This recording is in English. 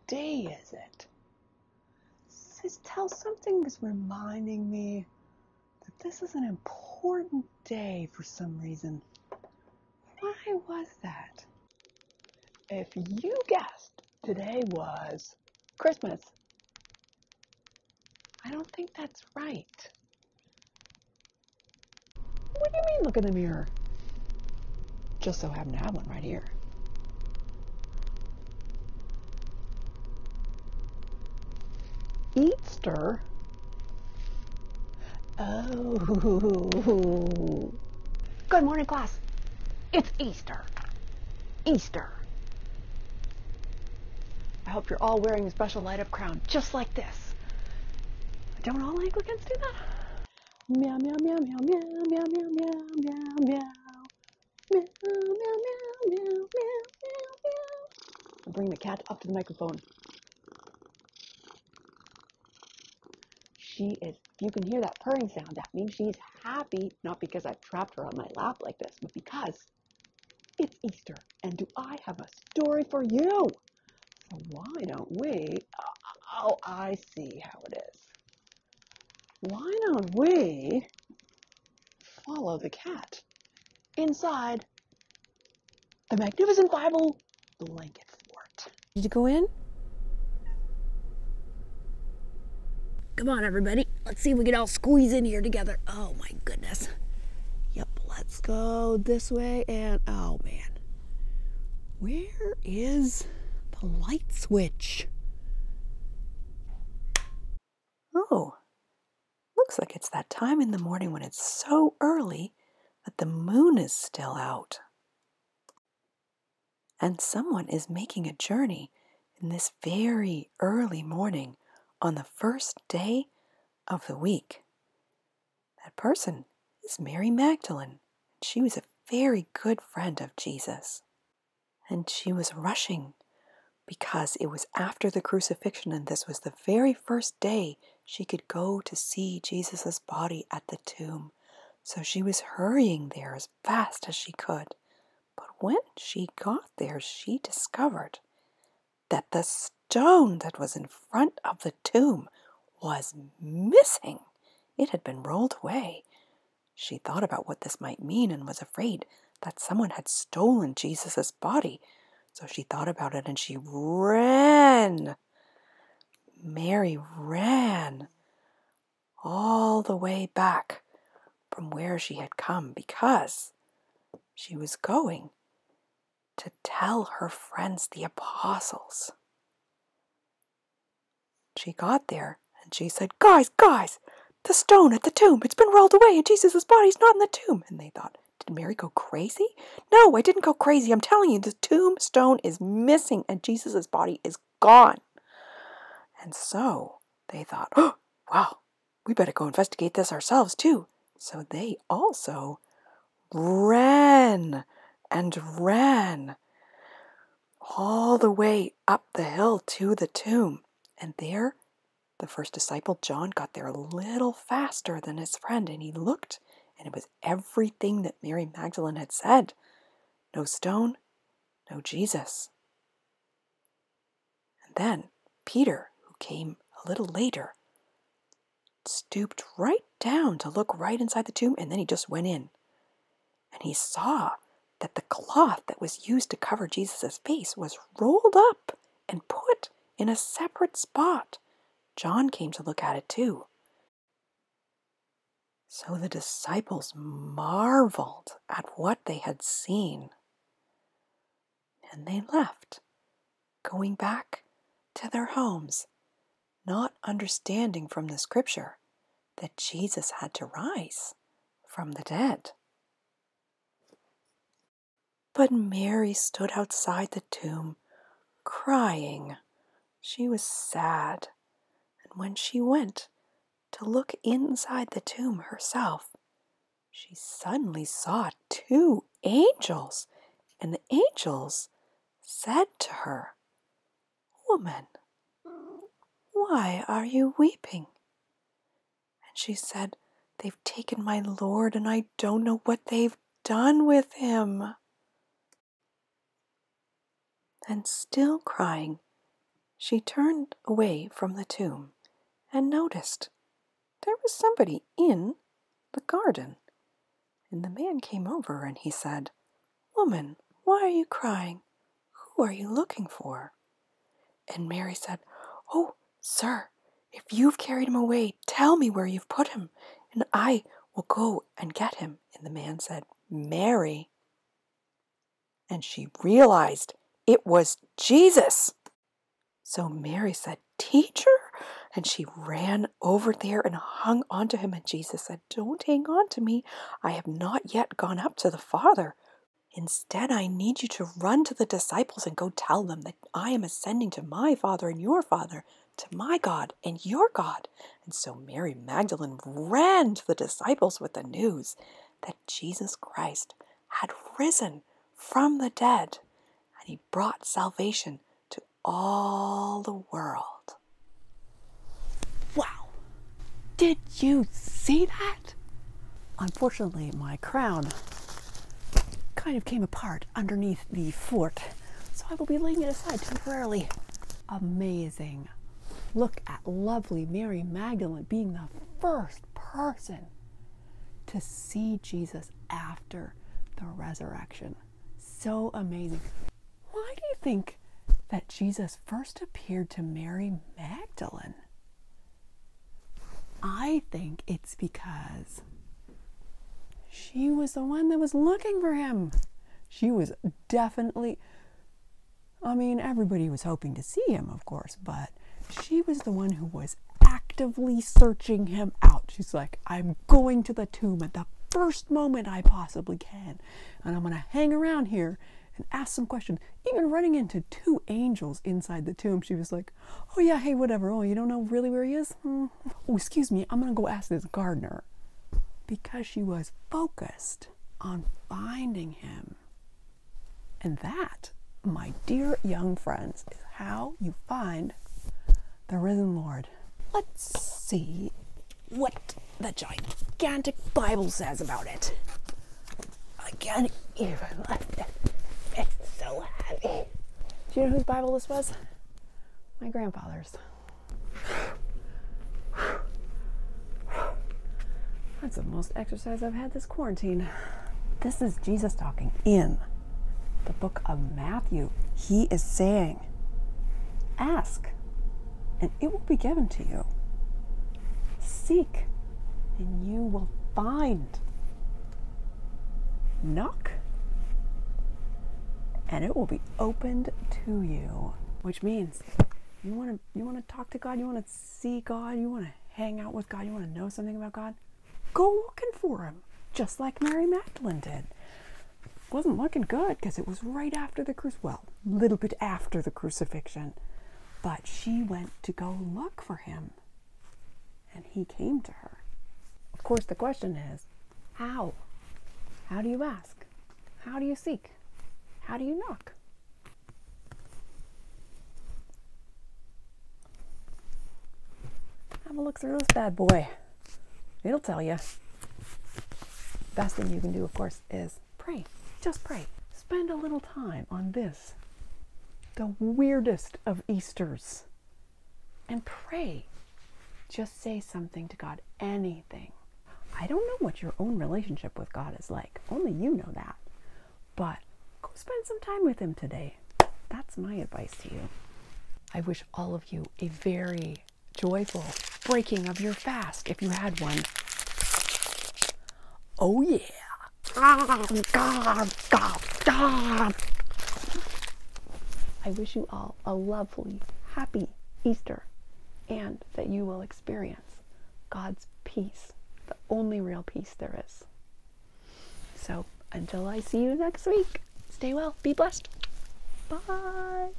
day is it? Something is reminding me that this is an important day for some reason. Why was that? If you guessed today was Christmas, I don't think that's right. What do you mean look in the mirror? Just so happen to have one right here. Easter? Oh. Good morning, class. It's Easter. Easter. I hope you're all wearing a special light-up crown just like this. Don't all Anglicans do that? Meow, meow, meow, meow, meow, meow, meow, meow, meow, meow. Meow, meow, meow, meow, meow, meow, meow. Bring the cat up to the microphone. She is, if you can hear that purring sound, that means she's happy, not because I've trapped her on my lap like this, but because it's Easter, and do I have a story for you? So why don't we, oh, I see how it is. Why don't we follow the cat inside the magnificent Bible blanket fort? Did you go in? Come on, everybody. Let's see if we can all squeeze in here together. Oh, my goodness. Yep, let's go this way. And, oh, man. Where is the light switch? Oh, looks like it's that time in the morning when it's so early that the moon is still out. And someone is making a journey in this very early morning on the first day of the week. That person is Mary Magdalen. She was a very good friend of Jesus. And she was rushing because it was after the crucifixion and this was the very first day she could go to see Jesus' body at the tomb. So she was hurrying there as fast as she could. But when she got there, she discovered that the stone that was in front of the tomb was missing. It had been rolled away. She thought about what this might mean and was afraid that someone had stolen Jesus' body. So she thought about it and she ran. Mary ran all the way back from where she had come because she was going to tell her friends, the apostles. She got there and she said, Guys, the stone at the tomb, it's been rolled away and Jesus' body's not in the tomb. And they thought, did Mary go crazy? No, I didn't go crazy. I'm telling you, the tombstone is missing and Jesus' body is gone. And so they thought, oh, wow, we better go investigate this ourselves too. So they also ran and ran all the way up the hill to the tomb. And there, the first disciple, John, got there a little faster than his friend, and he looked, and it was everything that Mary Magdalen had said. No stone, no Jesus. And then Peter, who came a little later, stooped right down to look right inside the tomb, and then he just went in. And he saw that the cloth that was used to cover Jesus' face was rolled up and put in a separate spot. John came to look at it too. So the disciples marveled at what they had seen. And they left, going back to their homes, not understanding from the scripture that Jesus had to rise from the dead. But Mary stood outside the tomb, crying. She was sad. And when she went to look inside the tomb herself, she suddenly saw 2 angels. And the angels said to her, Woman, why are you weeping? And she said, They've taken my Lord, and I don't know what they've done with him. And still crying, she turned away from the tomb and noticed there was somebody in the garden. And the man came over and he said, "Woman, why are you crying? Who are you looking for?" And Mary said, "Oh, sir, if you've carried him away, tell me where you've put him, and I will go and get him." And the man said, "Mary." And she realized it was Jesus. So Mary said, "Teacher?" And she ran over there and hung onto him. And Jesus said, "Don't hang on to me. I have not yet gone up to the Father. Instead, I need you to run to the disciples and go tell them that I am ascending to my Father and your Father, to my God and your God." And so Mary Magdalene ran to the disciples with the news that Jesus Christ had risen from the dead, and he brought salvation to all the world. Wow! Did you see that? Unfortunately, my crown kind of came apart underneath the fort, so I will be laying it aside temporarily. Amazing. Look at lovely Mary Magdalene being the first person to see Jesus after the resurrection. So amazing. Why do you think that Jesus first appeared to Mary Magdalene? I think it's because she was the one that was looking for him. She was definitely, everybody was hoping to see him, of course, but she was the one who was actively searching him out. She's like, "I'm going to the tomb at the first moment I possibly can, and I'm going to hang around here and ask some questions." Even running into two angels inside the tomb, she was like, "Oh yeah, hey, whatever. Oh, you don't know really where he is? Oh, excuse me, I'm going to go ask this gardener." Because she was focused on finding him. And that, my dear young friends, is how you find the risen Lord. Let's see what the gigantic Bible says about it. I can't even lift it. It's so heavy. Do you know whose Bible this was? My grandfather's. That's the most exercise I've had this quarantine. This is Jesus talking in the book of Matthew. He is saying, "Ask, and it will be given to you. Seek, and you will find. Knock, and it will be opened to you." Which means you want to talk to God, you want to see God, you want to hang out with God, you want to know something about God, go looking for him, just like Mary Magdalene did. Wasn't looking good because it was right after the a little bit after the crucifixion, but she went to go look for him, and he came to her. Of course, the question is, how? How do you ask? How do you seek? How do you knock? Have a look through this bad boy. It'll tell you. Best thing you can do, of course, is pray. Just pray. Spend a little time on this, the weirdest of Easters, and pray. Just say something to God, anything. I don't know what your own relationship with God is like. Only you know that. But go spend some time with him today. That's my advice to you. I wish all of you a very joyful breaking of your fast, if you had one. Oh yeah. I wish you all a lovely, happy Easter, and that you will experience God's peace, the only real peace there is. So until I see you next week, stay well, be blessed. Bye.